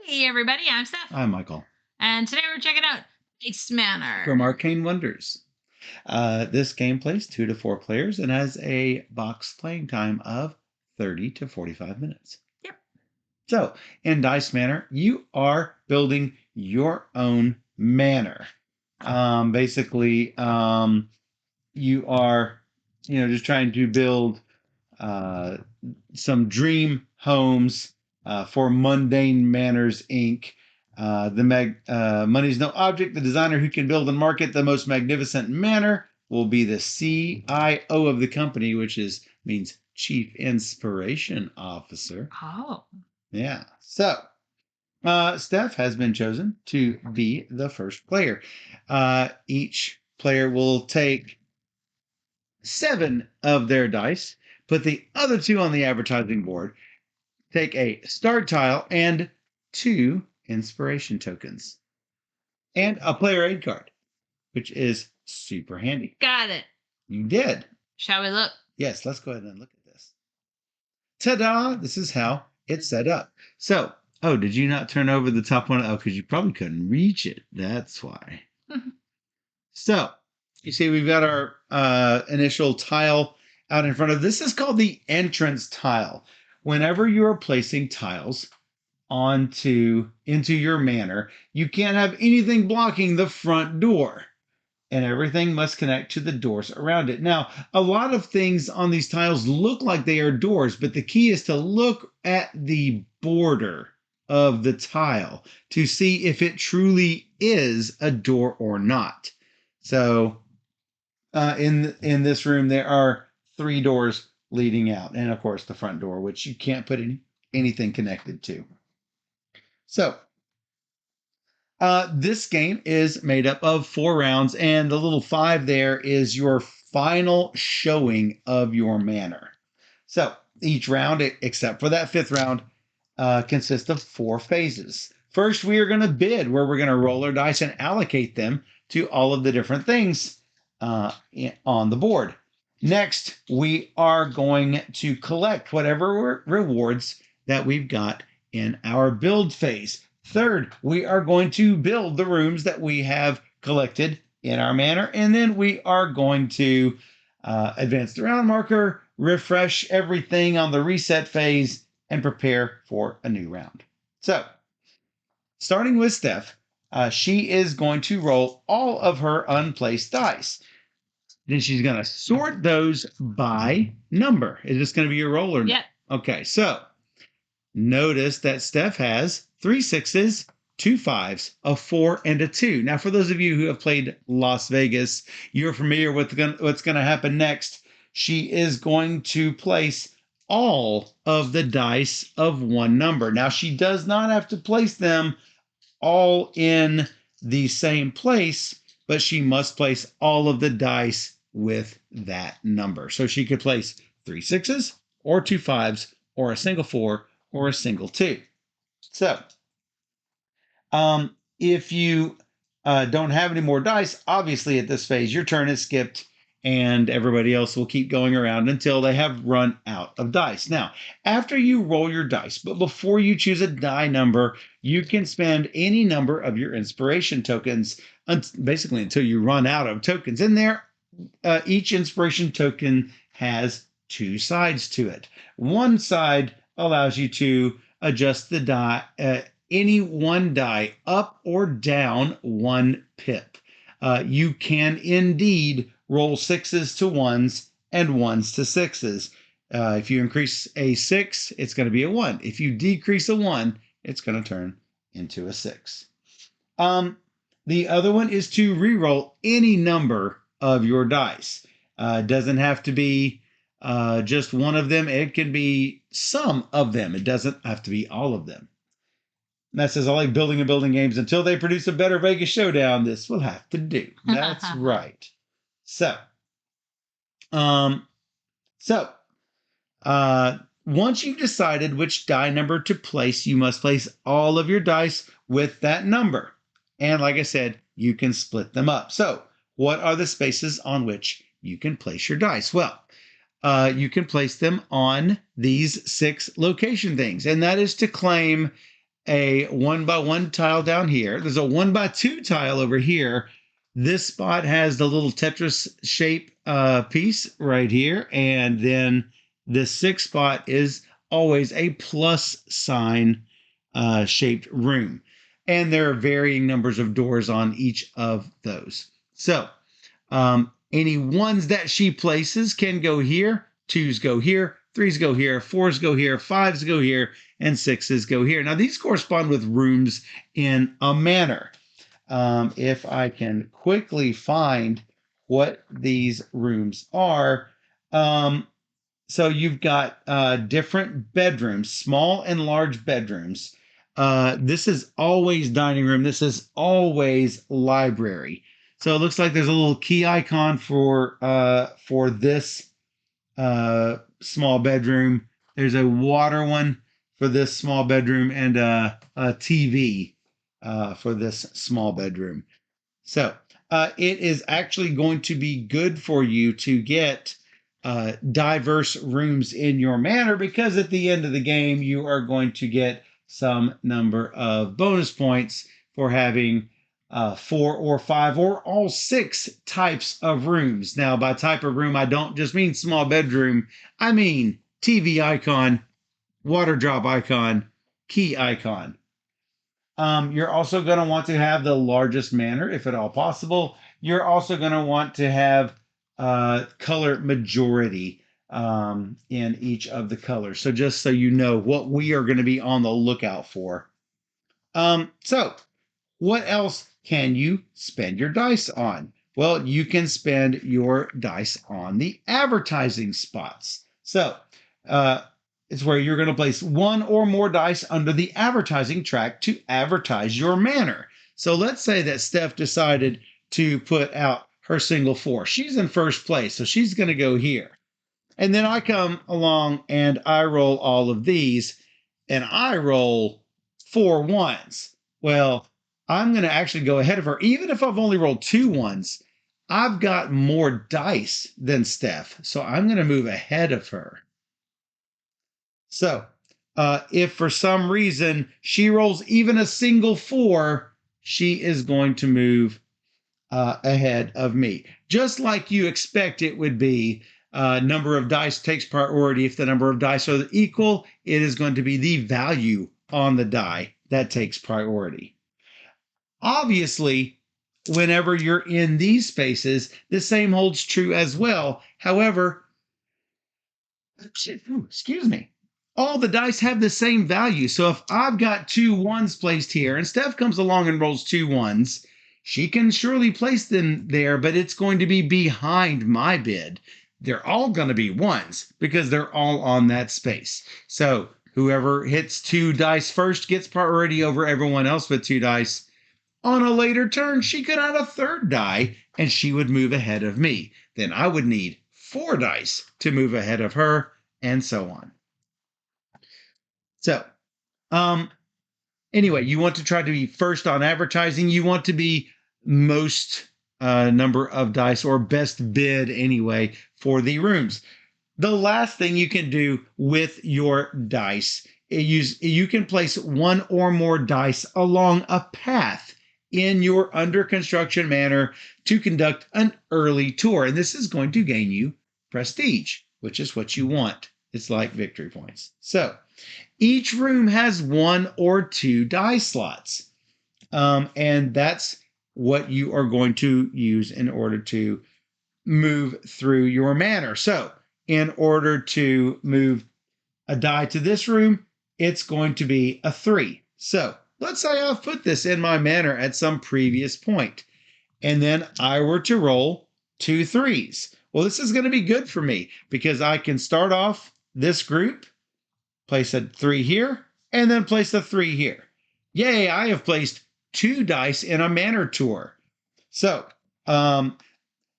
Hey, everybody, I'm Steph. I'm Michael And today we're checking out Dice Manor. from Arcane Wonders. This game plays 2 to 4 players and has a box playing time of 30 to 45 minutes. Yep. So, in Dice Manor, you are building your own manor. Basically, you are, just trying to build some dream homes for Mundane Manors Inc. Money's no object. The designer who can build and market the most magnificent manor will be the CIO of the company, which means Chief Inspiration Officer. Oh. Yeah. So, Steph has been chosen to be the first player. Each player will take 7 of their dice, put the other 2 on the advertising board, take a start tile and 2 inspiration tokens, and a player aid card, which is super handy. Got it. You did. Shall we look? Yes, let's go ahead and look at this. Ta-da! This is how it's set up. So, did you not turn over the top one? Oh, because you probably couldn't reach it. That's why. So, you see we've got our initial tile out in front of. This is called the entrance tile. Whenever you are placing tiles into your manor, you can't have anything blocking the front door, and everything must connect to the doors around it. Now, a lot of things on these tiles look like they are doors, but the key is to look at the border of the tile to see if it truly is a door or not. So, in this room, there are 3 doors leading out, and of course the front door, which you can't put anything connected to. So, this game is made up of 4 rounds, and the little 5 there is your final showing of your manor. So, each round, except for that 5th round, consists of 4 phases. First, we are going to bid, where we're going to roll our dice and allocate them to all of the different things on the board. Next, we are going to collect whatever rewards that we've got in our build phase. Third, we are going to build the rooms that we have collected in our manor, and then we are going to advance the round marker, refresh everything on the reset phase, and prepare for a new round. So, starting with Steph, she is going to roll all of her unplaced dice. Then she's going to sort those by number. Is this going to be your roll or no? Yep. Okay, so notice that Steph has 3 6s, 2 5s, a 4, and a 2. Now, for those of you who have played Las Vegas, you're familiar with what's going to happen next. She is going to place all of the dice of one number. Now, she does not have to place them all in the same place, but she must place all of the dice with that number. So she could place 3 6s, or 2 5s, or a single 4, or a single 2. So, if you don't have any more dice, obviously at this phase, your turn is skipped, and everybody else will keep going around until they have run out of dice. Now, after you roll your dice, but before you choose a die number, you can spend any number of your inspiration tokens, basically until you run out of tokens. In there, each inspiration token has 2 sides to it. One side allows you to adjust the die, any one die up or down 1 pip. You can indeed roll 6s to 1s and 1s to 6s. If you increase a 6, it's going to be a 1. If you decrease a 1, it's going to turn into a 6. The other one is to re-roll any number of your dice. It doesn't have to be just one of them. It can be some of them. It doesn't have to be all of them. And that says, I like building and building games until they produce a better Vegas showdown. This will have to do. That's right. So, once you've decided which die number to place, you must place all of your dice with that number. And like I said, you can split them up. So, what are the spaces on which you can place your dice? Well, you can place them on these 6 location things, and that is to claim a 1x1 tile down here. There's a 1x2 tile over here. This spot has the little Tetris shape piece right here. And then this 6 spot is always a plus sign shaped room. And there are varying numbers of doors on each of those. So any ones that she places can go here, 2s go here, 3s go here, 4s go here, 5s go here, and 6s go here. Now, these correspond with rooms in a manor. If I can quickly find what these rooms are. So you've got different bedrooms, small and large bedrooms. This is always dining room. This is always library. So it looks like there's a little key icon for this small bedroom. There's a water one for this small bedroom and a TV for this small bedroom. So it is actually going to be good for you to get diverse rooms in your manor, because at the end of the game, you are going to get some number of bonus points for having 4 or 5 or all 6 types of rooms. Now, by type of room, I don't just mean small bedroom. I mean TV icon, water drop icon, key icon. You're also going to want to have the largest manor, if at all possible. You're also going to want to have color majority in each of the colors. So just so you know what we are going to be on the lookout for. So what else can you spend your dice on? Well, you can spend your dice on the advertising spots. So it's where you're going to place 1 or more dice under the advertising track to advertise your manor. So let's say that Steph decided to put out her single 4. She's in first place, so she's going to go here. And then I come along and I roll all of these, and I roll 4 1s. Well, I'm going to actually go ahead of her. Even if I've only rolled 2 1s, I've got more dice than Steph, so I'm going to move ahead of her. So if for some reason she rolls even a single 4, she is going to move ahead of me. Just like you expect it would be, number of dice takes priority. If the number of dice are equal, it is going to be the value on the die that takes priority. Obviously, whenever you're in these spaces, the same holds true as well. However, excuse me, all the dice have the same value. So if I've got 2 1s placed here and Steph comes along and rolls 2 1s, she can surely place them there, but it's going to be behind my bid. They're all going to be 1s because they're all on that space. So whoever hits 2 dice first gets priority over everyone else with 2 dice. On a later turn, she could add a 3rd die and she would move ahead of me. Then I would need 4 dice to move ahead of her, and so on. So, anyway, you want to try to be first on advertising. You want to be most number of dice, or best bid anyway, for the rooms. The last thing you can do with your dice is you can place 1 or more dice along a path in your under construction manor to conduct an early tour. And this is going to gain you prestige, which is what you want. It's like victory points. So each room has 1 or 2 die slots. And that's what you are going to use in order to move through your manor. So in order to move a die to this room, it's going to be a 3. So let's say I've put this in my manor at some previous point, and then I were to roll 2 3s. Well, this is going to be good for me because I can start off this group, place a 3 here, and then place a 3 here. Yay, I have placed 2 dice in a manor tour. So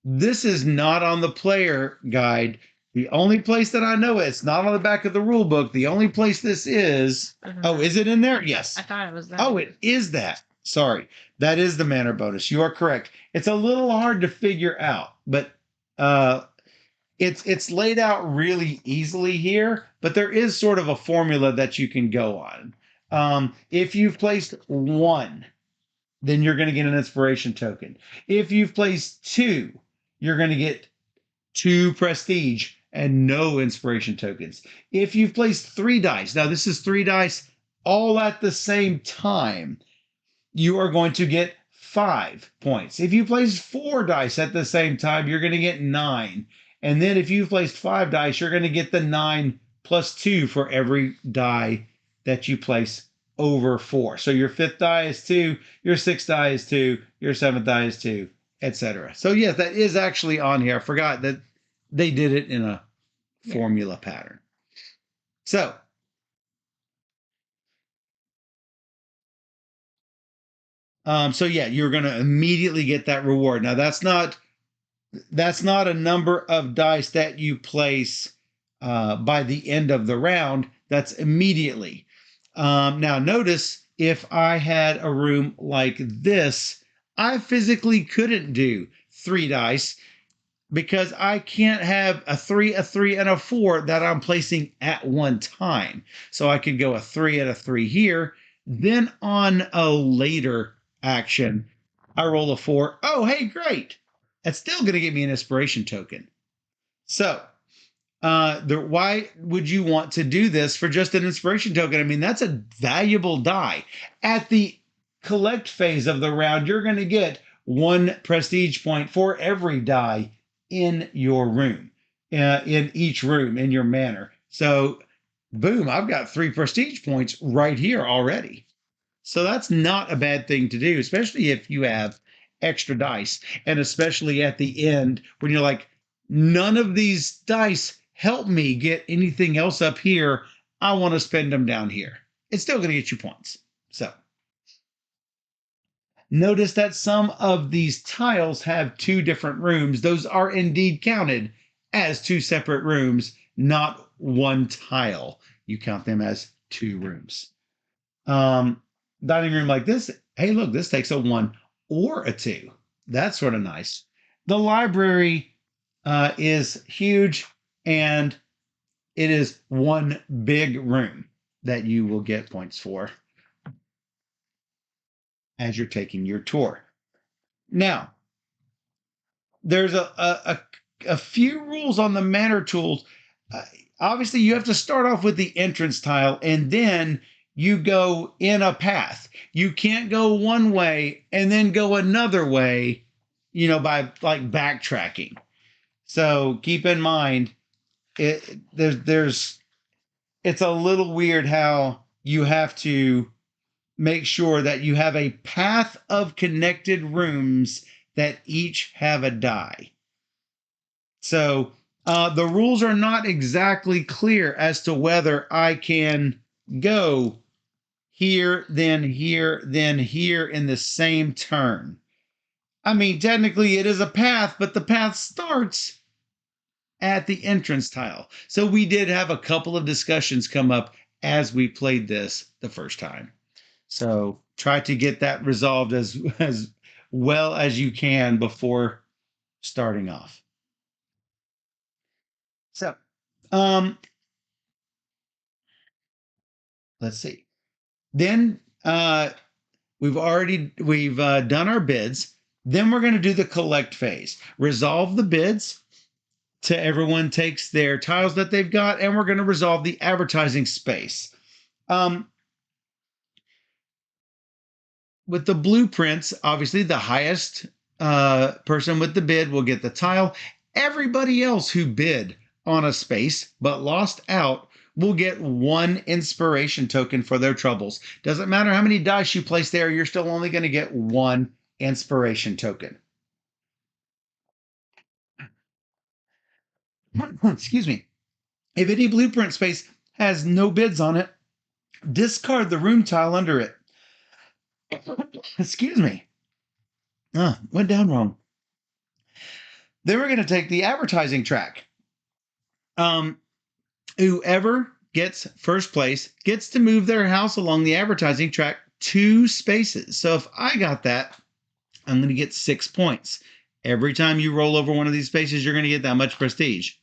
this is not on the player guide. The only place that I know it's not on the back of the rule book. The only place this is. Oh, is it in there? Yes. I thought it was that. Oh, it is that. Sorry. That is the manor bonus. You are correct. It's a little hard to figure out, but it's laid out really easily here, but there is sort of a formula that you can go on. If you've placed 1, then you're going to get an inspiration token. If you've placed 2, you're going to get 2 prestige and no inspiration tokens. If you've placed 3 dice, now this is 3 dice all at the same time, you are going to get 5 points. If you place 4 dice at the same time, you're going to get 9. And then if you placed 5 dice, you're going to get the 9 plus 2 for every die that you place over 4. So your 5th die is 2, your 6th die is 2, your 7th die is 2, etc. So yes, that is actually on here. I forgot that they did it in a formula pattern. So yeah, you're going to immediately get that reward. Now that's not a number of dice that you place by the end of the round. That's immediately. Now notice if I had a room like this, I physically couldn't do 3 dice because I can't have a 3, and a 4 that I'm placing at one time. So I could go a 3 and a 3 here. Then on a later action, I roll a 4. Oh, hey, great. That's still going to give me an inspiration token. So why would you want to do this for just an inspiration token? I mean, that's a valuable die. At the collect phase of the round, you're going to get 1 prestige point for every die in your room, in each room, in your manor. So, boom, I've got 3 prestige points right here already. So that's not a bad thing to do, especially if you have extra dice, and especially at the end when you're like, none of these dice help me get anything else up here. I want to spend them down here. It's still going to get you points. So notice that some of these tiles have 2 different rooms. Those are indeed counted as 2 separate rooms, not 1 tile. You count them as 2 rooms. Dining room like this, hey, look, this takes a 1 or a 2. That's sort of nice. The library is huge, and it is 1 big room that you will get points for as you're taking your tour. Now, there's a few rules on the manor tools. Obviously, you have to start off with the entrance tile, and then you go in a path. You can't go one way and then go another way, by like backtracking. So keep in mind, it's a little weird how you have to make sure that you have a path of connected rooms that each have a die. So the rules are not exactly clear as to whether I can go here, then here, then here in the same turn. I mean, technically it is a path, but the path starts at the entrance tile. So we did have a couple of discussions come up as we played this the first time. So try to get that resolved as well as you can before starting off. So, let's see. Then we've done our bids. Then we're going to do the collect phase. Resolve the bids to everyone takes their tiles that they've got, and we're going to resolve the advertising space. With the blueprints, obviously the highest person with the bid will get the tile. Everybody else who bid on a space but lost out will get 1 inspiration token for their troubles. Doesn't matter how many dice you place there, you're still only going to get 1 inspiration token. Excuse me. If any blueprint space has no bids on it, discard the room tile under it. Excuse me. Went down wrong. Then we're going to take the advertising track. Whoever gets first place gets to move their house along the advertising track 2 spaces. So if I got that, I'm going to get 6 points. Every time you roll over one of these spaces, you're going to get that much prestige.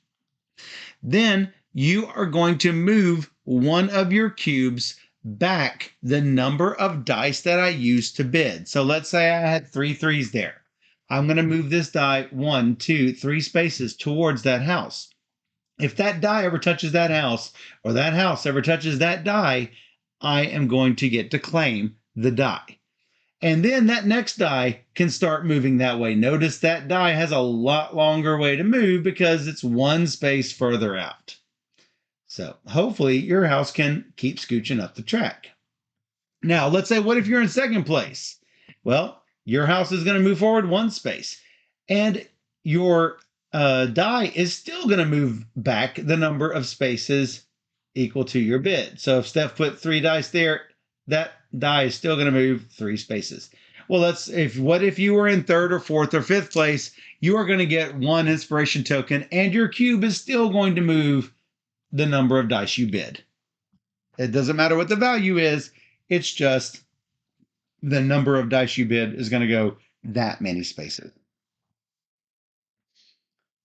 Then you are going to move one of your cubes back the number of dice that I used to bid. So let's say I had 3 threes there. I'm going to move this die 1, 2, 3 spaces towards that house. If that die ever touches that house, or that house ever touches that die, I am going to get to claim the die. And then that next die can start moving that way. Notice that die has a lot longer way to move because it's 1 space further out. So hopefully your house can keep scooching up the track. Now, let's say, what if you're in second place? Well, your house is going to move forward 1 space. And your die is still going to move back the number of spaces equal to your bid. So if Steph put 3 dice there, that die is still going to move 3 spaces. Well, what if you were in third or fourth or fifth place? You are going to get 1 inspiration token, and your cube is still going to move the number of dice you bid. It doesn't matter what the value is. It's just the number of dice you bid is going to go that many spaces.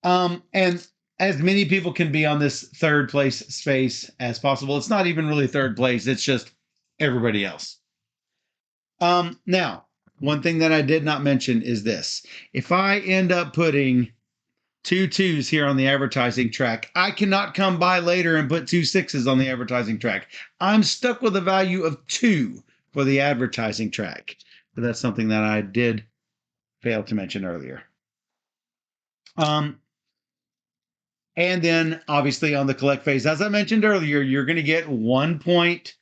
And as many people can be on this third place space as possible. It's not even really third place. It's just everybody else. Now, one thing that I did not mention is this. If I end up putting 2 2s here on the advertising track, I cannot come by later and put 2 6s on the advertising track. I'm stuck with a value of 2 for the advertising track. But that's something that I did fail to mention earlier. And then obviously on the collect phase, as I mentioned earlier, you're going to get 1 point,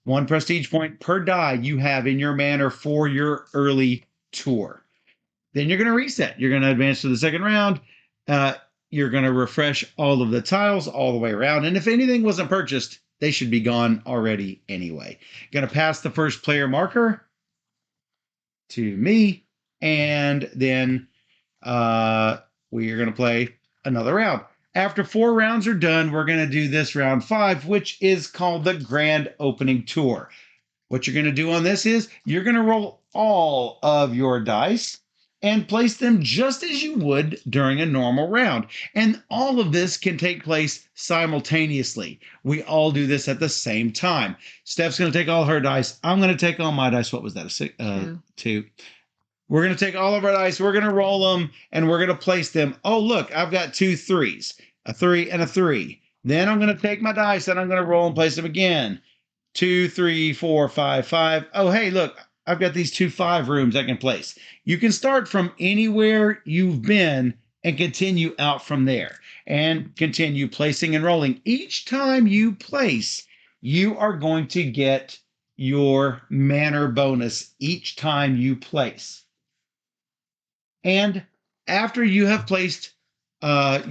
1 prestige point per die you have in your manor for your early tour. Then you're going to reset. You're going to advance to the second round. You're going to refresh all of the tiles all the way around. And if anything wasn't purchased, they should be gone already anyway. Going to pass the first player marker to me. And then we are going to play another round. After 4 rounds are done, we're going to do this round 5, which is called the Grand Opening Tour. What you're going to do on this is you're going to roll all of your dice and place them just as you would during a normal round. And all of this can take place simultaneously. We all do this at the same time. Steph's going to take all her dice. I'm going to take all my dice. What was that? 2. We're going to take all of our dice. We're going to roll them, and we're going to place them. Oh, look, I've got 2 3s, a 3 and a 3. Then I'm going to take my dice, and I'm going to roll and place them again. 2, 3, 4, 5, 5. Oh, hey, look, I've got these 2 5 rooms I can place. You can start from anywhere you've been and continue out from there and continue placing and rolling. Each time you place, you are going to get your manor bonus each time you place. And after you have placed I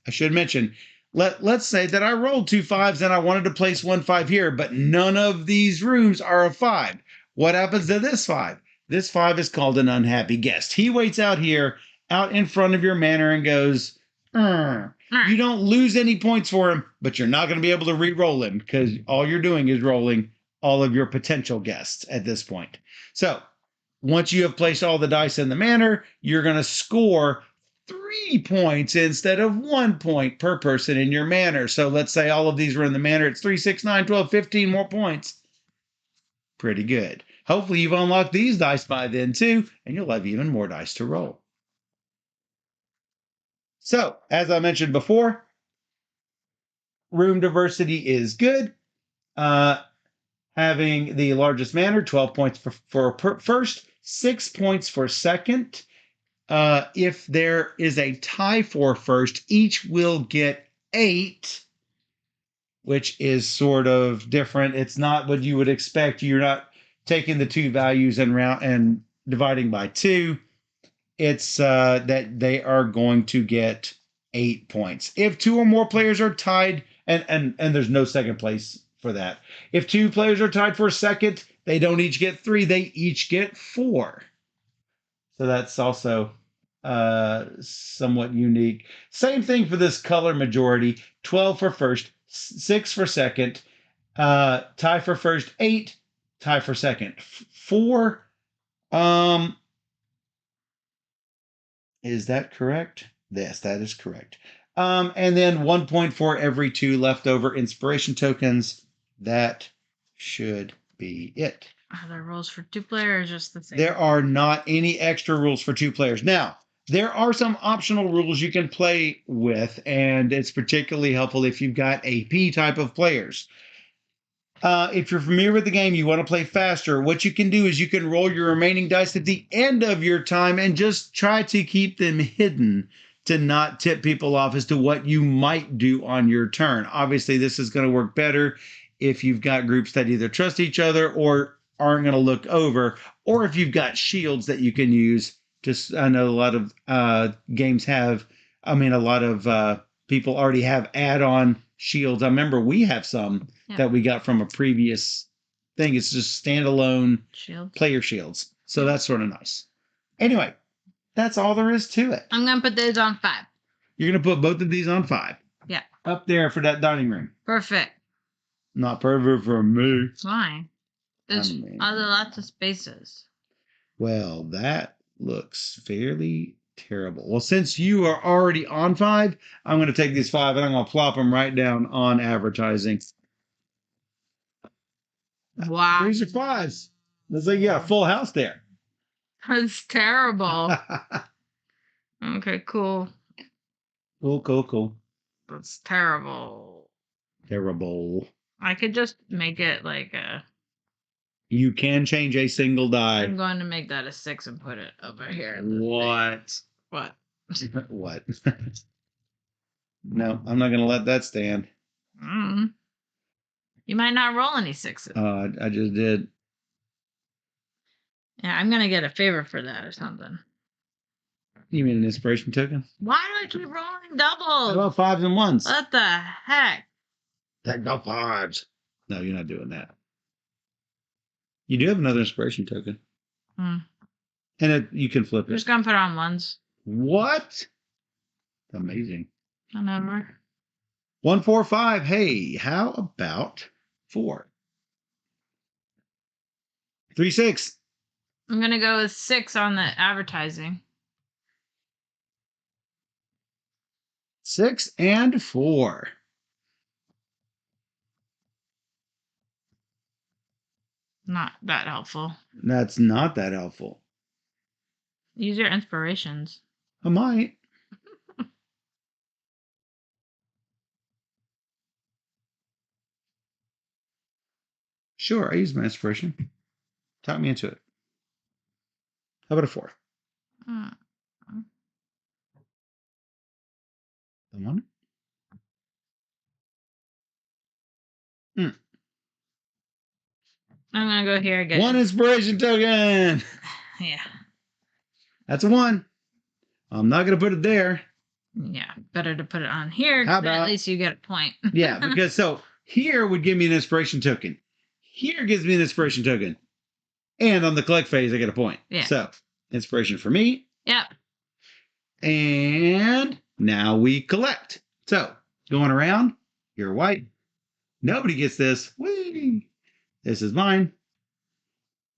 should mention, let's say that I rolled 2 5s and I wanted to place 1 5 here, but none of these rooms are a 5. What happens to this 5? This 5 is called an unhappy guest. He waits out here, out in front of your manor and goes, You don't lose any points for him, but you're not going to be able to re-roll him because all you're doing is rolling all of your potential guests at this point. So once you have placed all the dice in the manor, you're going to score 3 points instead of 1 point per person in your manor. So let's say all of these were in the manor. It's 3, 6, 9, 12, 15 more points. Pretty good. Hopefully you've unlocked these dice by then too, and you'll have even more dice to roll. So, as I mentioned before, room diversity is good. Having the largest manor, 12 points for first, 6 points for second. If there is a tie for first, each will get 8, which is sort of different. It's not what you would expect. You're not taking the 2 values and dividing by 2. It's that they are going to get 8 points. If 2 or more players are tied, and there's no second place for that. If 2 players are tied for second, they don't each get 3. They each get 4. So that's also somewhat unique. Same thing for this color majority. 12 for first, 6 for second, tie for first, 8, tie for second. 4, is that correct? Yes, that is correct. And then 1 point for every 2 leftover inspiration tokens. That should be it. Are there rules for 2 players or just the same? There are not any extra rules for 2 players. Now, there are some optional rules you can play with, and it's particularly helpful if you've got AP type of players. If you're familiar with the game, you want to play faster, what you can do is you can roll your remaining dice at the end of your time and just try to keep them hidden to not tip people off as to what you might do on your turn. Obviously, this is going to work better if you've got groups that either trust each other or aren't going to look over, or if you've got shields that you can use. Just, I know a lot of games have, a lot of people already have add-on shields. I remember we have some that we got from a previous thing. It's just standalone player shields. So that's sort of nice. Anyway, that's all there is to it. I'm going to put these on 5. You're going to put both of these on 5. Yeah. Up there for that dining room. Perfect. Not perfect for me. Fine. There's lots of spaces. Well, that looks fairly terrible. Well, since you are already on 5, I'm going to take these 5 and I'm going to plop them right down on advertising. Wow. 3s or 5s. Looks like you got a full house there. That's terrible. Okay, cool. Cool. That's terrible. Terrible. I could just make it like a... You can change a single die. I'm going to make that a 6 and put it over here. What? What? What? No, I'm not going to let that stand. You might not roll any 6s. I just did. Yeah, I'm going to get a favor for that or something. You mean an inspiration token? Why do I keep rolling doubles? What about 5s and 1s? What the heck? Take no 5s. No, you're not doing that. You do have another inspiration token. And you can flip it. I'm just going to put it on 1s. What? Amazing. Whatever. 1, 4, 5. Hey, how about 4? 3, 6. I'm going to go with 6 on the advertising. 6 and 4. Not that helpful. That's not that helpful. Use your inspirations. I might. Sure, I use my inspiration. Talk me into it. How about a 4? The 1? I'm going to go here again. 1 inspiration token. Yeah. That's a 1. I'm not going to put it there. Yeah, better to put it on here. How about, at least you get a point. Yeah, because so here would give me an inspiration token. Here gives me an inspiration token. And on the collect phase, I get a point. Yeah. So, inspiration for me. Yep. And now we collect. So, going around, you're white. Nobody gets this. Whee! This is mine.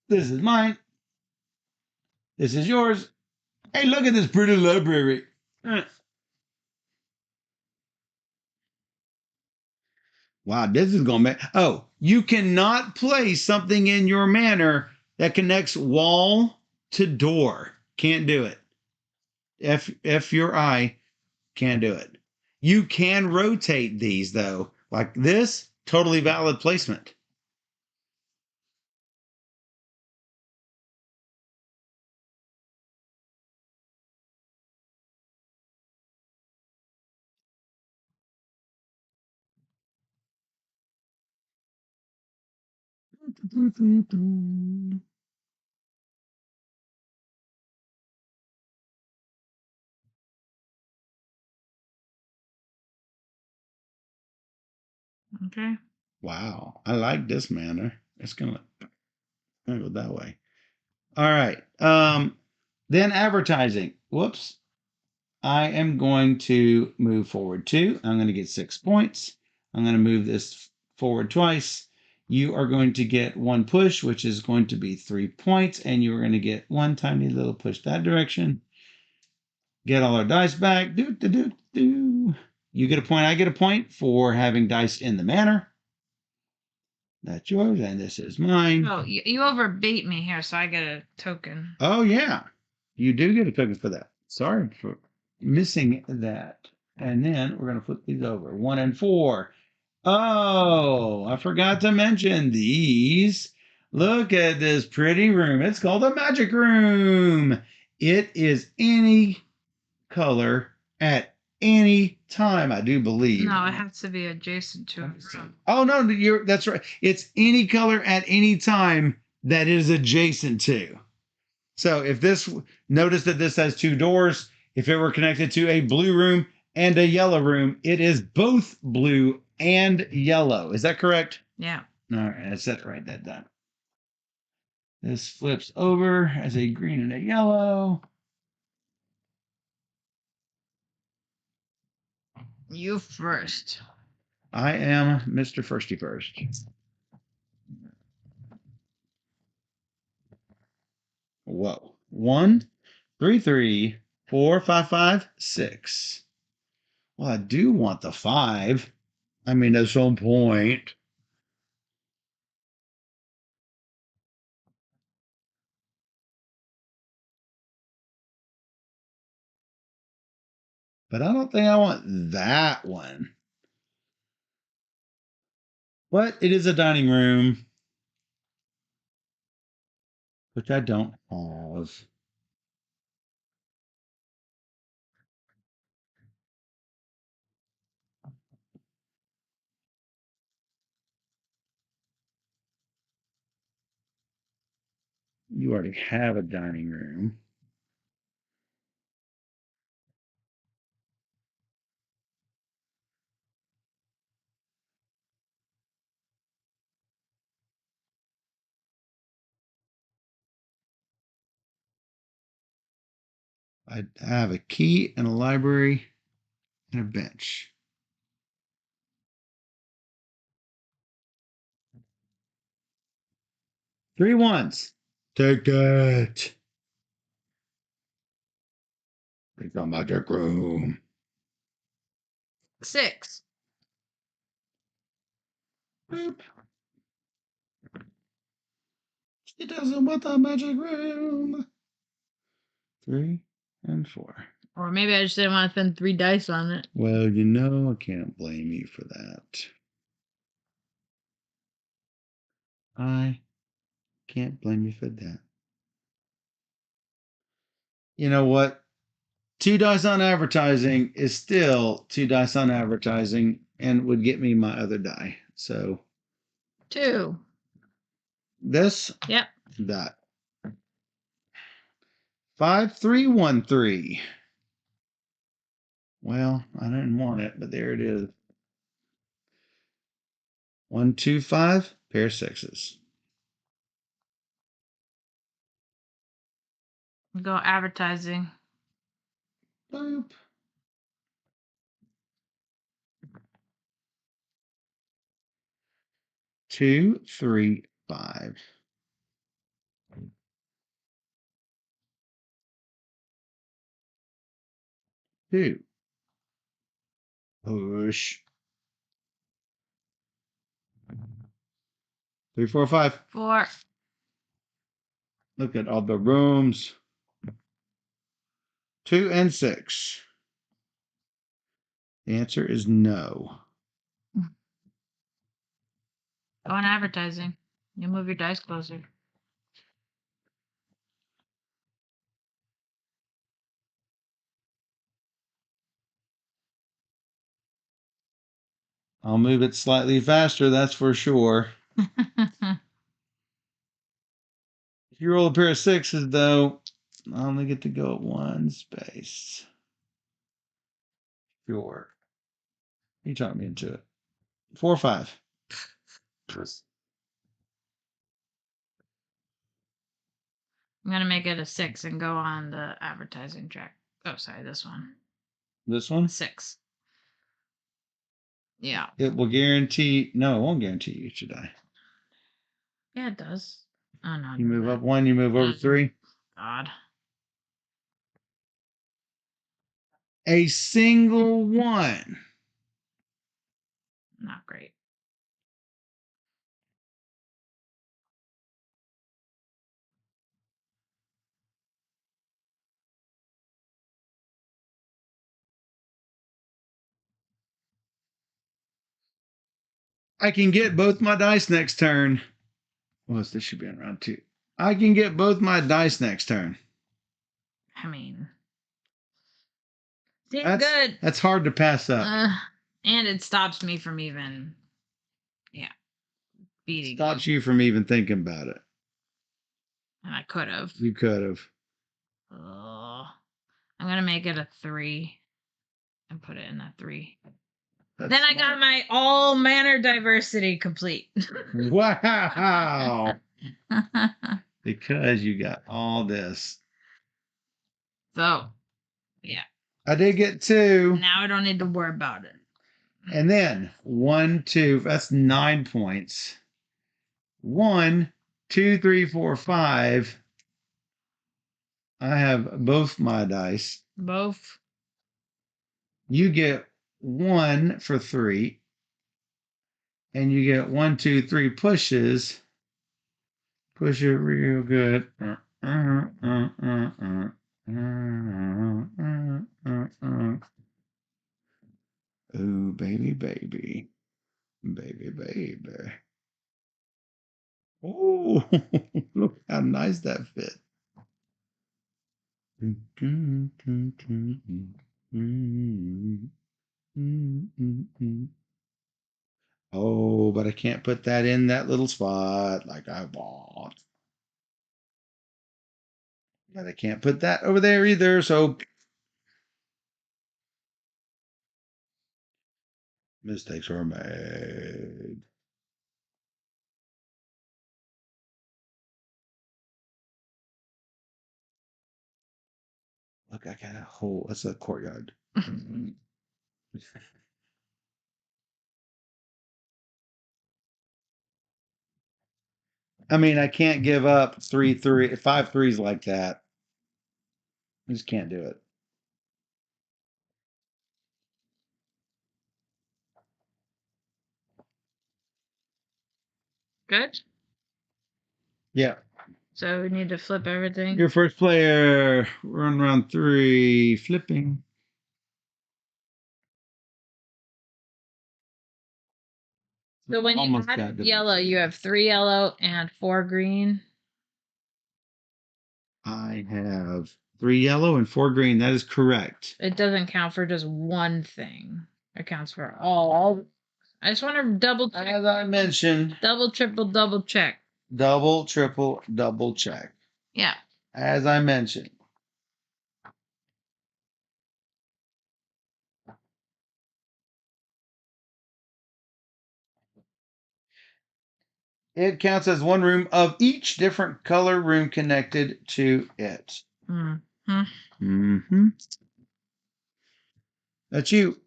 This is mine. This is yours. Hey, look at this pretty library. Wow, this is going to make... Oh, you cannot place something in your manor that connects wall to door. Can't do it. F your I. Can't do it. You can rotate these, though. Like this, totally valid placement. Okay. Wow, I like this manner. It's gonna go that way. All right. Then advertising. Whoops. I am going to move forward 2. I'm going to get 6 points. I'm going to move this forward twice. You are going to get 1 push, which is going to be 3 points, and you are going to get 1 tiny little push that direction. Get all our dice back. You get a point. I get a point for having dice in the manor. That's yours, and this is mine. Oh, you overbeat me here, so I get a token. Oh, yeah. You do get a token for that. Sorry for missing that. And then we're going to flip these over. 1 and 4. Oh, I forgot to mention these. Look at this pretty room. It's called a magic room. It is any color at any time, I do believe. No, it has to be adjacent to it. So. Oh, no, that's right. It's any color at any time that is adjacent to. So if this, notice that this has 2 doors. If it were connected to a blue room and a yellow room, it is both blue and yellow. Is that correct? Yeah. All right, I set write that down. This flips over as a green and a yellow. You first. I am Mr. Firsty First. Whoa. 1, 3, 3, 4, 5, 5, 6. Well, I do want the 5. I mean, at some point. But I don't think I want that one. But it is a dining room, which I don't have. You already have a dining room. I have a key and a library and a bench. 3 ones. Take that. Take the magic room. 6. Boop. She doesn't want the magic room. 3 and 4. Or maybe I just didn't want to spend 3 dice on it. Well, you know, I can't blame you for that. I can't blame you for that. You know what? 2 dice on advertising is still 2 dice on advertising and would get me my other die. So 2. this, Yep. that. 5, 3, 1, 3. Well, I didn't want it, but there it is. 1, 2, 5, pair of 6s. Go advertising. Boop. 2, 3, 5. 2. Push. 3, 4, 5. 4. Look at all the rooms. 2 and 6. The answer is no. Go on advertising. You move your dice closer. I'll move it slightly faster, that's for sure. If you roll a pair of 6s, though, I only get to go at 1 space. Sure. You talked me into it. 4 or 5. I'm going to make it a 6 and go on the advertising track. Oh, sorry, this one. This one? 6. Yeah. It will guarantee. No, it won't guarantee you should die. Yeah, it does. Oh, no. You move up 1, you move over 3. God. A single 1. Not great. I can get both my dice next turn. Well, this should be in round 2. I can get both my dice next turn. I mean, seems That's good. That's hard to pass up. And it stops me from even, beating. Stops you from even thinking about it. And I could have. You could have. I'm gonna make it a 3 and put it in that 3. That's then I got my all manner diversity complete. Wow. Because you got all this. So, yeah. I did get 2. Now I don't need to worry about it. And then 1, 2, that's 9 points. 1, 2, 3, 4, 5. I have both my dice. Both. You get 1 for 3. And you get 1, 2, 3 pushes. Push it real good. Ooh, baby, baby. Baby, baby. Oh, look how nice that fit. Oh, but I can't put that in that little spot like I want. But I can't put that over there either, so mistakes were made. Look, I got a hole. That's a courtyard. I mean, I can't give up 5 threes like that. I just can't do it. Good. Yeah. So we need to flip everything. Your first player. We're on round 3. Flipping. So when you add yellow, you have 3 yellow and 4 green. I have 3 yellow and 4 green. That is correct. It doesn't count for just one thing. It counts for all. I just want to double check. As I mentioned, Double, triple, double check. double, triple, double check. Yeah. As I mentioned. It counts as one room of each different color room connected to it. Mm-hmm. Mm-hmm. That's you.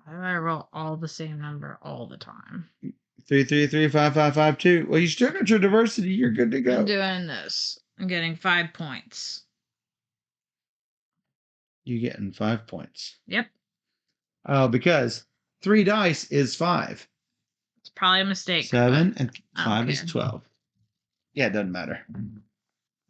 Why do I roll all the same number all the time? 3, 3, 3, 5, 5, 5, 2. Well, you still got your diversity. You're good to go. I'm doing this. I'm getting 5 points. You getting 5 points. Yep. Oh, because 3 dice is 5. It's probably a mistake. 7 and 5 is 12. Yeah, it doesn't matter.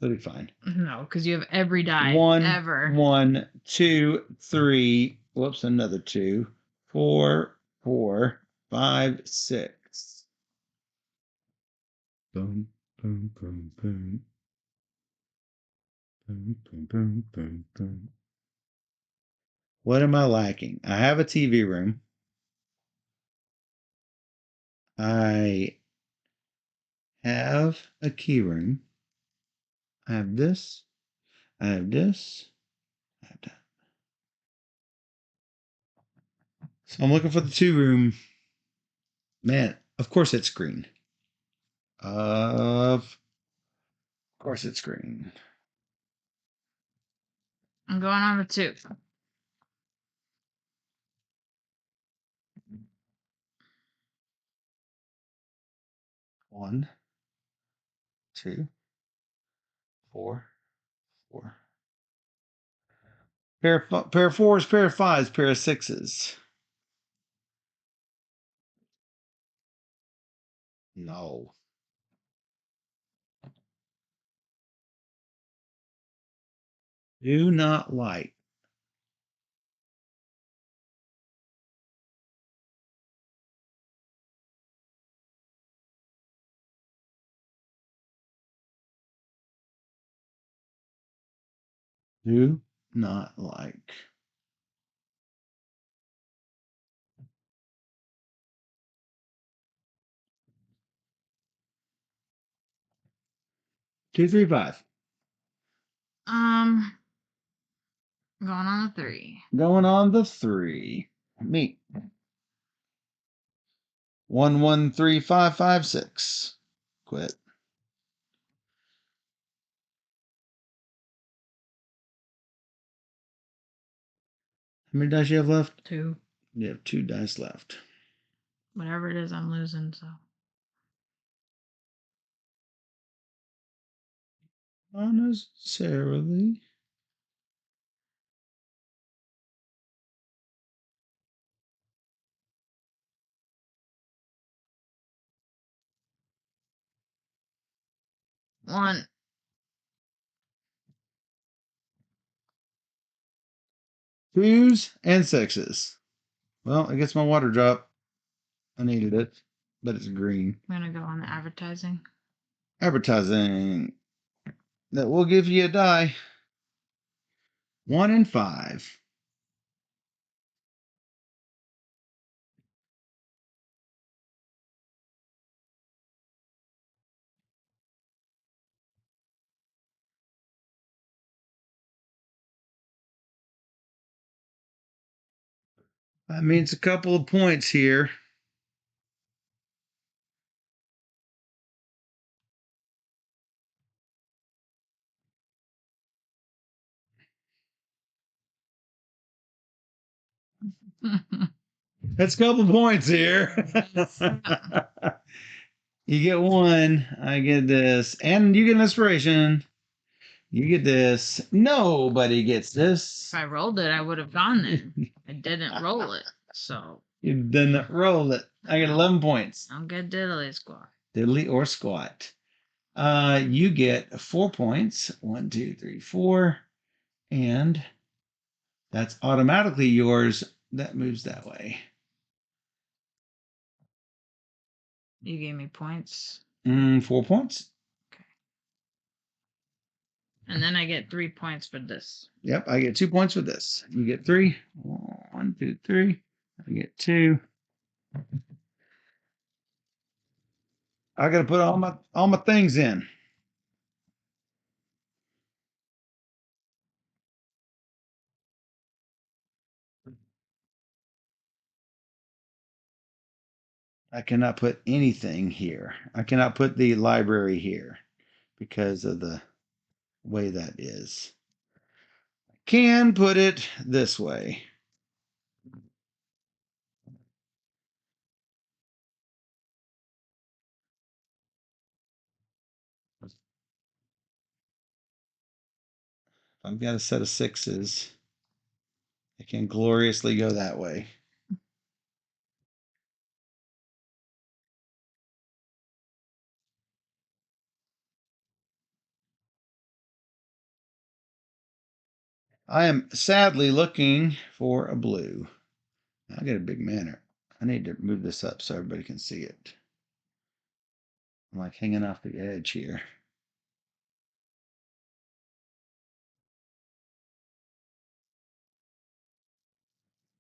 It'll be fine. No, because you have every die 1, ever. 1, 2, 3. Whoops, another 2. 4, 4, 5, 6. Boom, boom, boom, boom. Boom, boom, boom, boom, boom. What am I lacking? I have a TV room. I have a key room. I have this. I have this. I have that. So I'm looking for the 2 room. Man, of course it's green. Of course it's green. I'm going on the 2. 1, 2, 4, 4. Pair of 4s, pair of 5s, pair of 6s. No. Do not like Do not like. Two, three, five. Going on a 3. Going on the 3. Me. 113556. Quit. How many dice you have left? 2. You have 2 dice left. Whatever it is, I'm losing. So Not necessarily. one. Twos and sixes. Well, I guess my water dropped. I needed it, but it's green. I'm gonna go on the advertising. Advertising. That will give you a die. 1 and 5. That means a couple of points here. That's a couple points here. You get 1. I get this. And you get an inspiration. You get this. Nobody gets this. If I rolled it, I would have gone there. I didn't roll it, so You didn't roll it. I get 11 points. I'll get diddly squat. Diddly or squat. You get 4 points. 1, 2, 3, 4. And that's automatically yours. That moves that way. You gave me points. 4 points. Okay. And then I get 3 points for this. Yep, I get 2 points for this. You get 3. 1, 2, 3. I get 2. I gotta put all my things in. I cannot put anything here. I cannot put the library here because of the way that is. I can put it this way. I've got a set of 6s. I can gloriously go that way. I am sadly looking for a blue. I got a big manor. I need to move this up so everybody can see it. I'm like hanging off the edge here.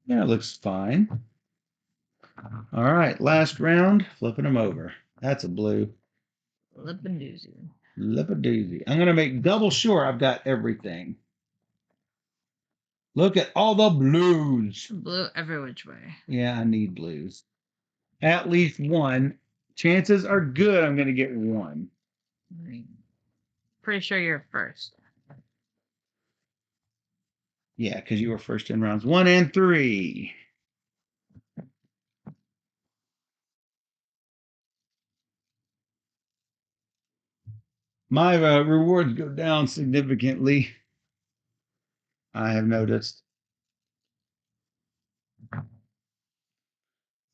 Yeah, it looks fine. All right, last round, flipping them over. That's a blue. Lip-a-doozy. Lip-a-doozy. I'm going to make double sure I've got everything. Look at all the blues. Blue every which way. Yeah, I need blues. At least 1. Chances are good I'm going to get 1. Pretty sure you're first. Yeah, because you were first in rounds 1 and 3. My rewards go down significantly. I have noticed.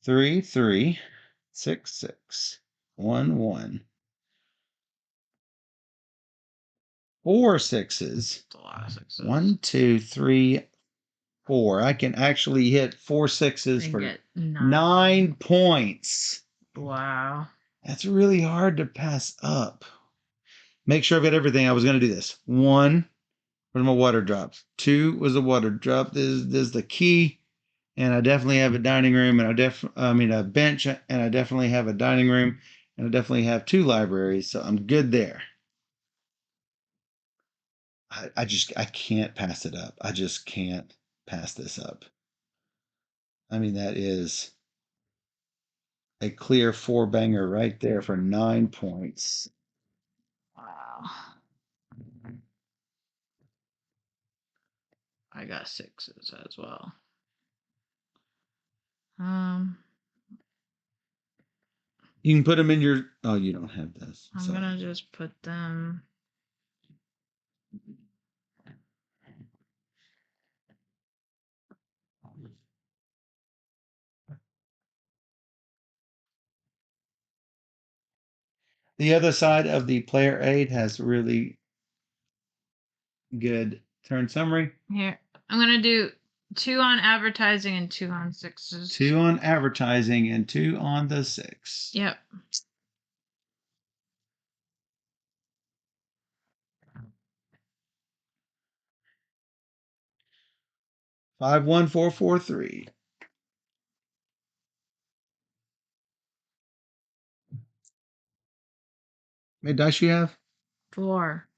3, 3, 6, 6, 1, 1. 4 sixes. That's a lot of success. 1, 2, 3, 4. I can actually hit 4 sixes And for get 9 points. Wow. That's really hard to pass up. Make sure I've got everything. I was going to do this. 1, What are my water drops? 2 was a water drop. This is the key. And I definitely have a dining room, and I mean a bench, and I definitely have a dining room, and I definitely have 2 libraries, so I'm good there. I can't pass it up. I just can't pass this up. I mean, that is a clear 4-banger right there for 9 points. Wow. I got 6s as well. You can put them in your. Oh, you don't have this. I'm Sorry. gonna just put them. The other side of the player aid has really good turn summary. Here, I'm gonna do 2 on advertising and 2 on 6s. 2 on advertising and 2 on the 6. Yep. Five, 1, 4, 4, 3. How many dice you have? 4.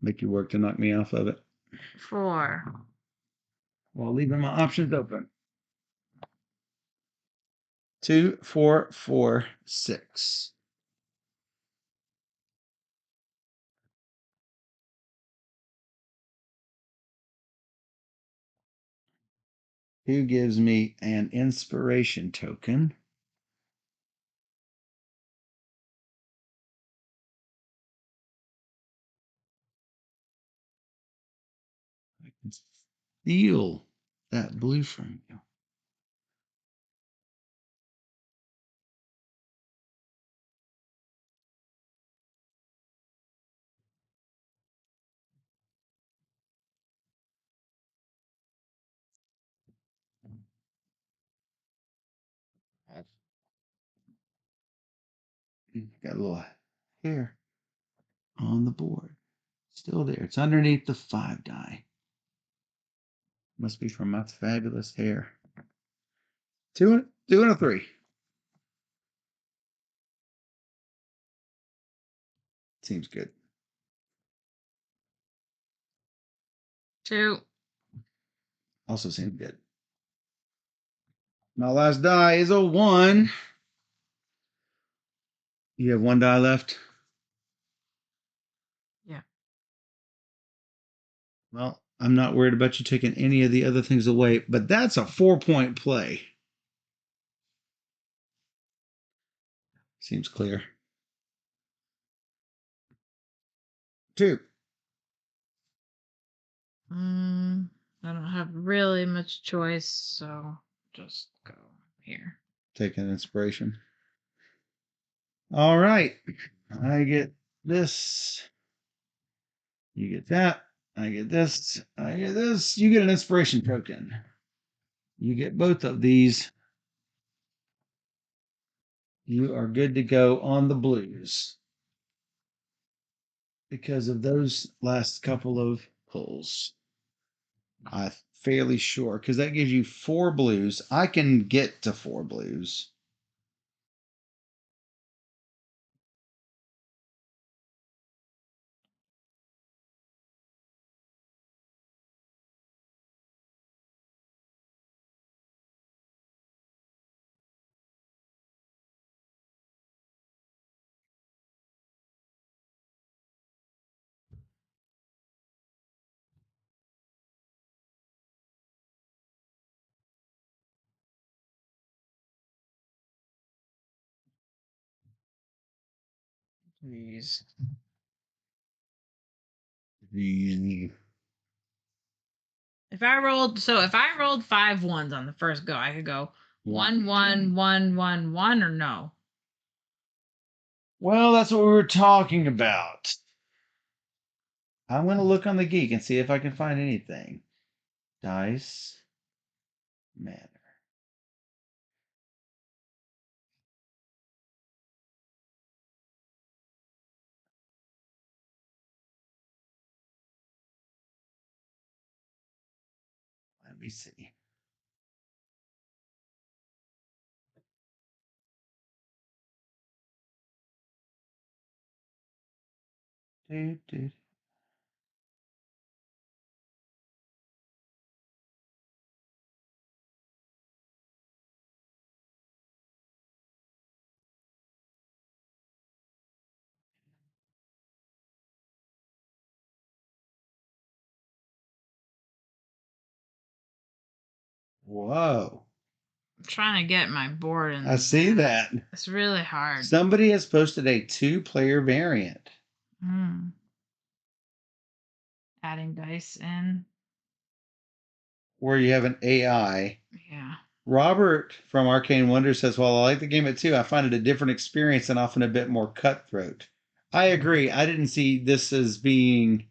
Make you work to knock me off of it. 4. While leaving my options open. 2, 4, 4, 6. Who gives me an inspiration token? I can feel that blue from you. Got a little hair on the board. Still there. It's underneath the 5 die. Must be from my fabulous hair. 2 and a 3. Seems good. 2. Also seems good. My last die is a 1. You have 1 die left? Yeah. Well, I'm not worried about you taking any of the other things away, but that's a 4-point play. Seems clear. 2. I don't have really much choice, so just go here. Take an inspiration. All right. I get this. You get that. I get this. I get this. You get an inspiration token. You get both of these. You are good to go on the blues because of those last couple of pulls. I'm fairly sure because that gives you 4 blues. I can get to 4 blues. Please. The If I rolled 5 ones on the first go, I could go 1 1 1 1 1 or no. Well, that's what we were talking about. I'm going to look on the Geek and see if I can find anything. Dice Manor. me see. Do. Whoa. I'm trying to get my board in. I see that. It's really hard. Somebody has posted a 2-player variant. Adding dice in. Where you have an AI. Yeah. Robert from Arcane Wonder says, while I like the game at 2, I find it a different experience and often a bit more cutthroat. I agree. I didn't see this as being...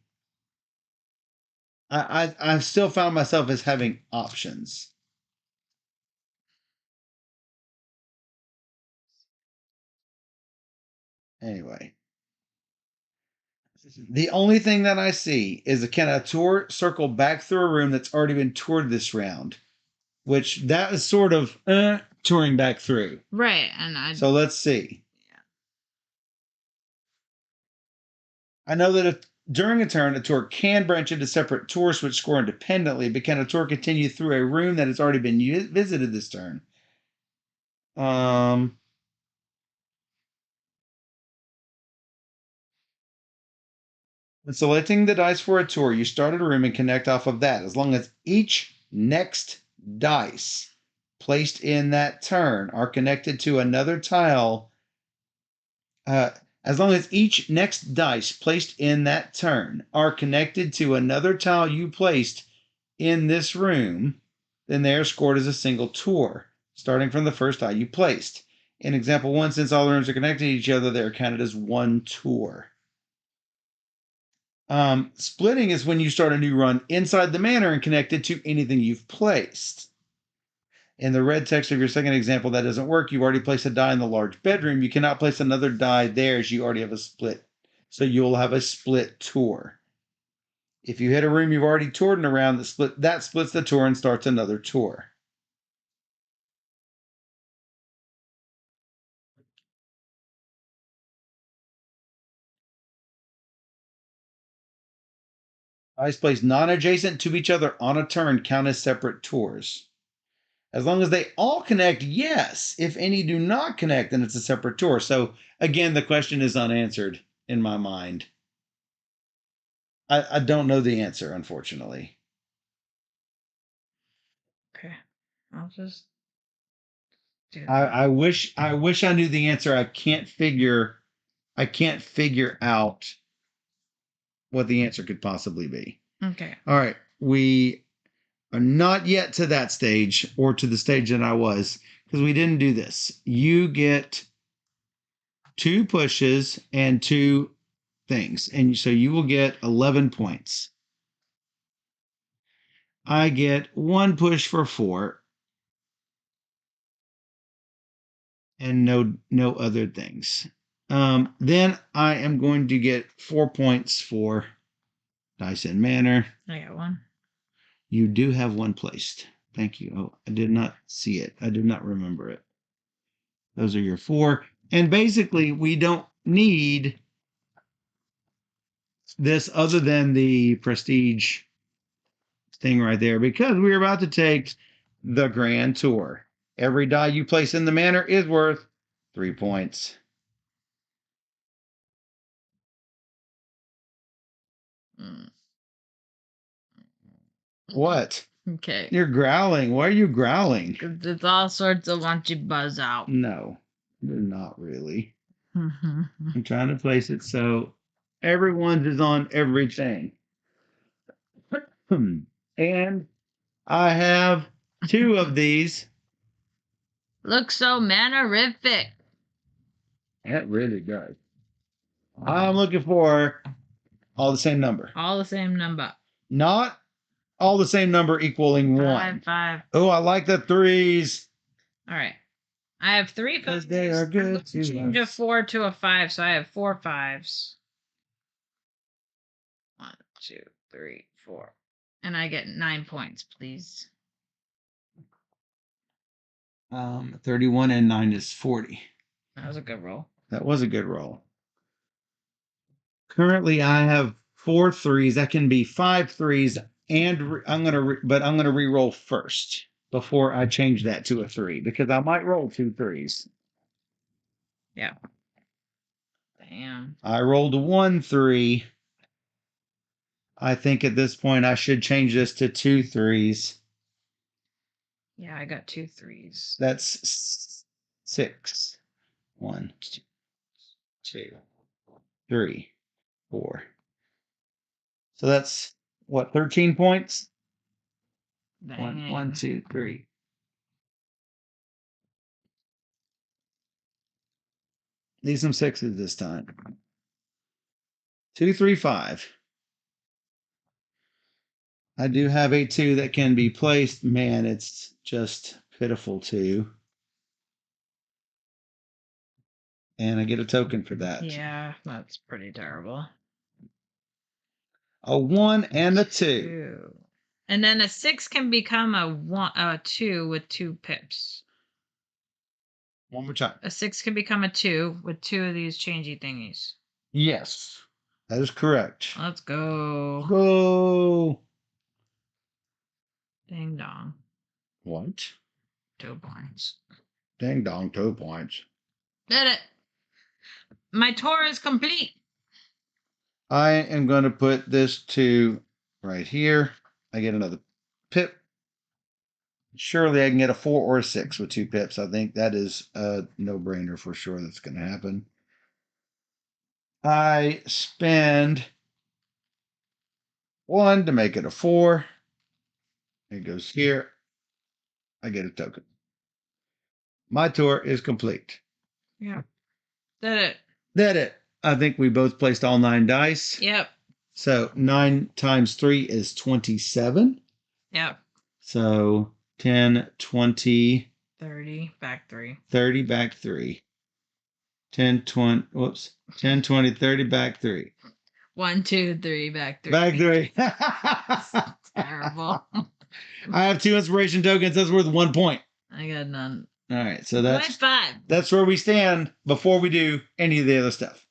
I still found myself as having options. Anyway. The only thing that I see is can a tour circle back through a room that's already been toured this round, which that is sort of touring back through. Right, and So let's see. Yeah. I know that during a turn, a tour can branch into separate tours which score independently, but can a tour continue through a room that has already been visited this turn? When selecting the dice for a tour, you start at a room and connect off of that. As long as each next dice placed in that turn are connected to another tile, as long as each next dice placed in that turn are connected to another tile you placed in this room, then they are scored as a single tour, starting from the first die you placed. In example 1, since all the rooms are connected to each other, they are counted as one tour. Splitting is when you start a new run inside the manor and connect it to anything you've placed. In the red text of your second example, that doesn't work. You've already placed a die in the large bedroom. You cannot place another die there as you already have a split. So you'll have a split tour. If you hit a room you've already toured in around, that splits the tour and starts another tour. Dice placed non-adjacent to each other on a turn count as separate tours. As long as they all connect, yes. If any do not connect, then it's a separate tour. So again, the question is unanswered in my mind. I don't know the answer, unfortunately. Okay. I'll just do I wish I knew the answer. I can't figure out what the answer could possibly be. Okay. All right. We are not yet to that stage or to the stage that I was because we didn't do this. You get 2 pushes and 2 things, and so you will get 11 points. I get 1 push for 4 and no other things. Then I am going to get 4 points for Dice Manor. I got 1. You do have 1 placed. Thank you. Oh, I did not see it. I did not remember it. Those are your 4. And basically, we don't need this other than the prestige thing right there because we're about to take the grand tour. Every die you place in the manor is worth 3 points. What? Okay. You're growling. Why are you growling? It's all sorts of want you buzz out. No, you're not really. I'm trying to place it so everyone's is on everything. And I have 2 of these. Looks so manorific. That really does. I'm looking for all the same number. All the same number. Not all the same number equaling 1. 5. Oh, I like the 3s. All right. I have 3 because they are good to change a 4 to a 5, so I have 4 5s. 1, 2, 3, 4. And I get 9 points, please. 31 and 9 is 40. That was a good roll. That was a good roll. Currently, I have 4 threes. That can be 5 threes, and I'm gonna re-roll first before I change that to a 3 because I might roll 2 threes. Yeah. Damn. I rolled 1 3. I think at this point I should change this to 2 threes. Yeah, I got 2 threes. That's 6. 1, 2, 3, 4. So that's what, 13 points? Dang. 1, 2, 3. Need some 6s this time. 2, 3, 5. I do have a 2 that can be placed. Man, it's just pitiful 2. And I get a token for that. Yeah, that's pretty terrible. A 1 and a 2. 2. And then a 6 can become a 2 with 2 pips. One more time. A 6 can become a 2 with 2 of these changey thingies. Yes, that is correct. Let's go. Go. Ding dong. What? 2 points. Ding dong, 2 points. Did it. My tour is complete. I am going to put this to right here. I get another pip. Surely I can get a 4 or a 6 with 2 pips. I think that is a no-brainer for sure that's going to happen. I spend 1 to make it a 4. It goes here. I get a token. My tour is complete. Yeah. Did it. That it. I think we both placed all 9 dice. Yep. So 9 times 3 is 27. Yep. So 10, 20, 30, back 3. 30, back 3. 10, 20, whoops. 10, 20, 30, back 3. 1, 2, 3, back 3. Back 3. Terrible. I have 2 inspiration tokens. That's worth 1 point. I got none. All right. So that's 5. that's where we stand before we do any of the other stuff.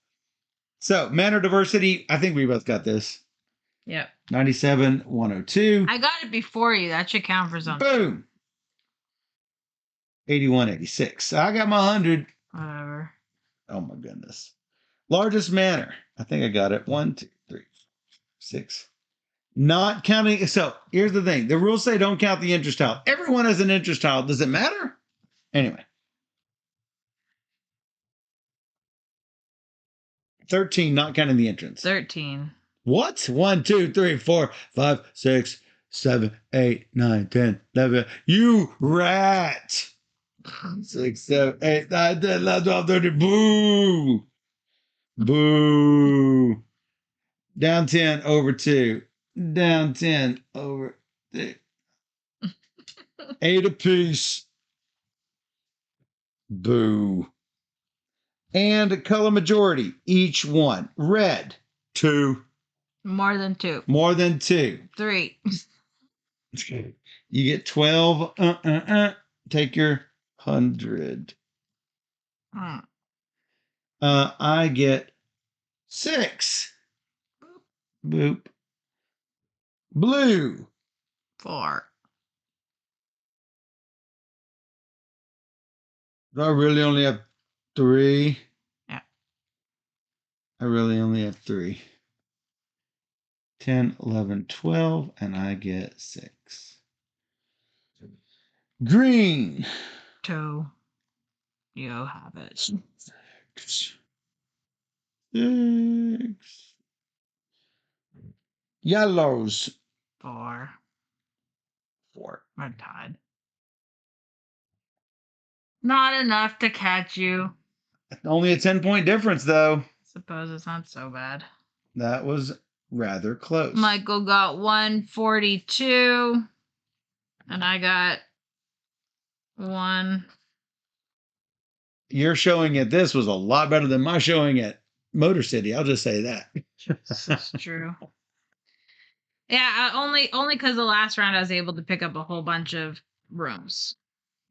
So manner diversity, I think we both got this. Yep. 97, 102. I got it before you. That should count for something. Boom. 81, 86. So I got my 100. Whatever. Oh my goodness. Largest manor. I think I got it. 1, 2, 3, 6. Not counting. So here's the thing. The rules say don't count the interest tile. Everyone has an interest tile. Does it matter? Anyway. 13, not counting the entrance. 13. What? 1, 2, 3, 4, 5, 6, 7, 8, 9, 10, 11. You rat. 6, 7, 8, 9, 10, 11, 12, 13. Boo. Boo. Down 10 over 2. Down 10 over 3. 8 apiece. Boo. And color majority, each one. Red, 2. More than 2. More than 2. 3. You get 12. Take your 100. I get 6. Boop. Blue. 4. Do I really only have 3? Yeah. I really only have 3. 10, 11, 12, and I get 6. Green. 2. You have it. 6. Yellows. 4. 4. We're tied. Not enough to catch you. Only a 10-point difference, though. Suppose it's not so bad. That was rather close. Michael got 142. And I got 1. Your showing at this was a lot better than my showing at Motor City. I'll just say that. That's true. Yeah, only because the last round I was able to pick up a whole bunch of rooms.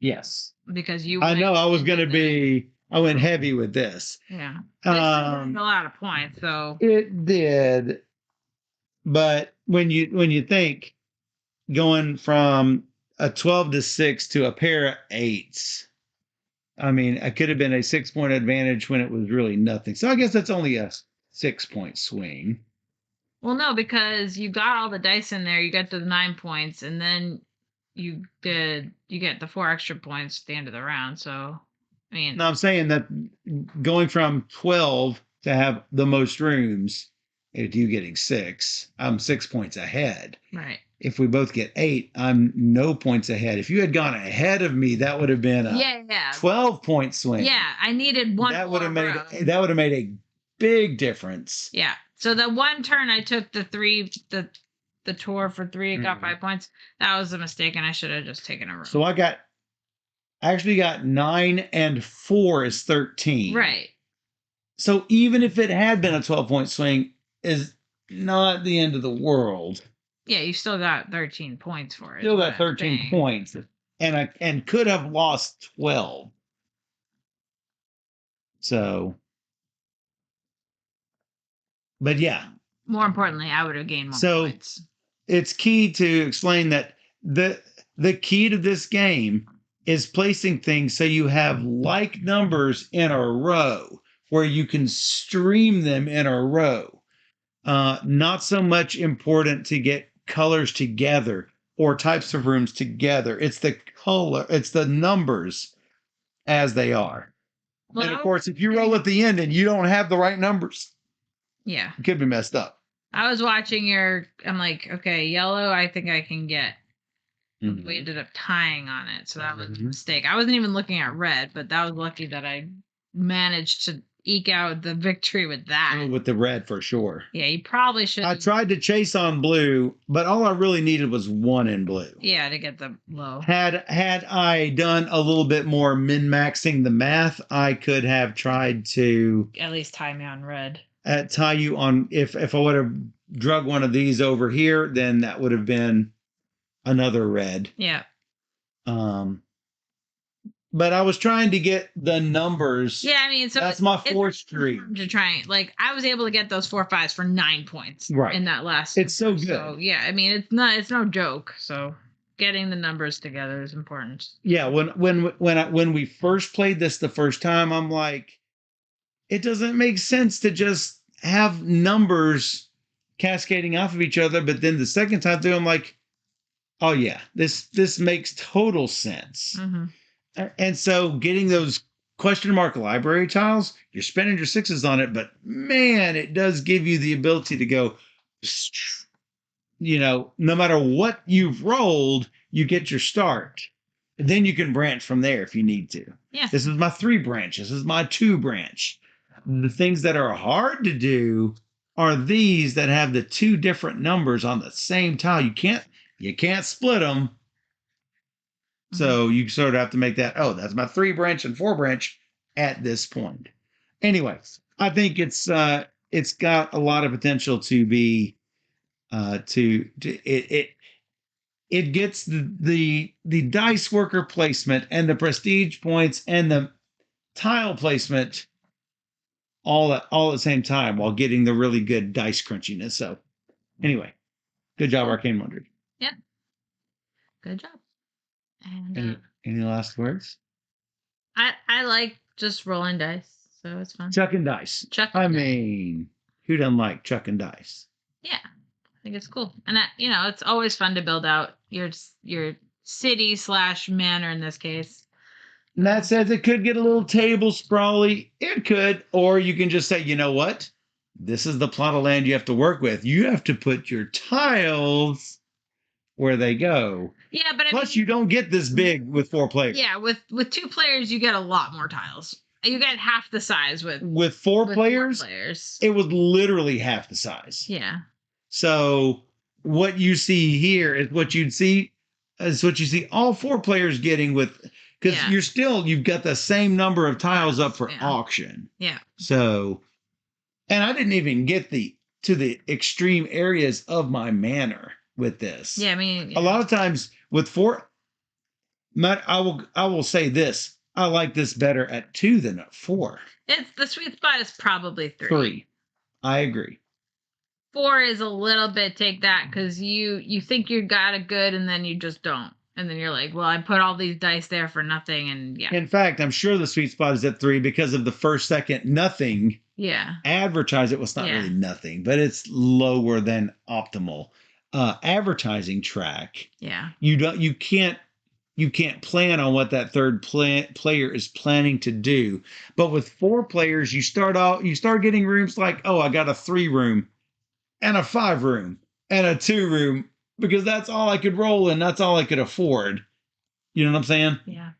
Yes. because you. I know I was went going to into the- be, I went heavy with this. Yeah. This a Um, lot of points, so. it did. But when you think going from a 12 to 6 to a pair of 8s, I mean, it could have been a 6-point advantage when it was really nothing. So I guess that's only a 6-point swing. Well, no, because you got all the dice in there, you got the 9 points, and then you get the 4 extra points at the end of the round. So, I mean, Now I'm saying that going from 12 to have the most rooms, if you getting 6, I'm 6 points ahead. right. If we both get 8, I'm no points ahead. If you had gone ahead of me, that would have been a Yeah. 12-point swing. Yeah, I needed one That more would have made round. that would have made a big difference. Yeah. So the one turn I took the tour for 3, got 5 points. That was a mistake, and I should have just taken a room. So I actually got 9 and 4 is 13. Right. So even if it had been a 12-point swing, is not the end of the world. Yeah, you still got 13 points for it. Still got 13 points, and could have lost 12. So, but yeah. More importantly, I would have gained more points. It's key to explain that the key to this game is placing things so you have like numbers in a row where you can stream them in a row. Not so much important to get colors together or types of rooms together. It's the color, it's the numbers as they are. Well, and of course, if you roll at the end and you don't have the right numbers, yeah, it could be messed up. I was watching I'm like, okay, yellow, I think I can get. Mm-hmm. We ended up tying on it, so that was a mistake. I wasn't even looking at red, but that was lucky that I managed to eke out the victory with that. Oh, with the red for sure. Yeah, you probably should. I tried to chase on blue, but all I really needed was 1 in blue. Yeah, to get the low. Had I done a little bit more min-maxing the math, I could have tried to at least tie me on red. Tie you on. If I would have drug one of these over here, then that would have been another red. Yeah. But I was trying to get the numbers. Yeah, I mean, so that's my 4th streak. To try, like, I was able to get those 4 5s for 9 points. Right. In that last. It's so good. So yeah, I mean, it's no joke. So getting the numbers together is important. Yeah. When we first played this the first time, I'm like, it doesn't make sense to just have numbers cascading off of each other. But then the second time through, I'm like, oh yeah, this makes total sense. Mm-hmm. And so getting those question mark library tiles, you're spending your 6s on it, but man, it does give you the ability to go, no matter what you've rolled, you get your start. And then you can branch from there if you need to. Yeah. This is my 3 branch. This is my 2 branch. The things that are hard to do are these that have the 2 different numbers on the same tile. You can't split them. So you sort of have to make that, that's my 3 branch and 4 branch at this point. Anyway, I think it's got a lot of potential to be it gets the dice worker placement and the prestige points and the tile placement all at the same time while getting the really good dice crunchiness. So anyway, good job, Arcane Wonders. Yep. Good job. And any last words? I like just rolling dice, so it's fun. Chucking dice. I mean, who doesn't like chucking dice? Yeah, I think it's cool, and it's always fun to build out your city / manor in this case. And that says it could get a little table sprawly. It could, or you can just say, you know what? This is the plot of land you have to work with. You have to put your tiles where they go. Yeah, but plus you don't get this big with 4 players. Yeah, with 2 players you get a lot more tiles. You get half the size with 4 players. It was literally half the size. Yeah. So what you see here is what you see all 4 players getting with, because you've got the same number of tiles up for auction. Yeah. So, and I didn't even get to the extreme areas of my manor with this. Yeah, I mean, a lot of times with 4, Matt, I will say this. I like this better at 2 than at 4. It's the sweet spot is probably 3. 3. I agree. 4 is a little bit take that because you think you got it good and then you just don't. And then you're like, well, I put all these dice there for nothing, and yeah. In fact, I'm sure the sweet spot is at 3 because of the first second nothing. Yeah. Advertise it. Well, it's not really nothing, but it's lower than optimal. Advertising track. Yeah. You can't plan on what that third player is planning to do. But with 4 players, you start getting rooms like, oh, I got a 3 room and a 5 room and a 2 room because that's all I could roll and that's all I could afford. You know what I'm saying? Yeah.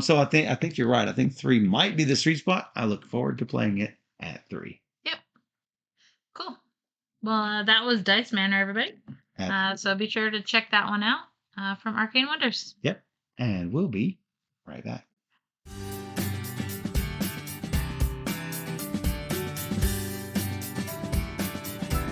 So I think you're right. I think 3 might be the sweet spot. I look forward to playing it at 3. Yep. Cool. Well, that was Dice Manor, everybody. So be sure to check that one out from Arcane Wonders. Yep. And we'll be right back.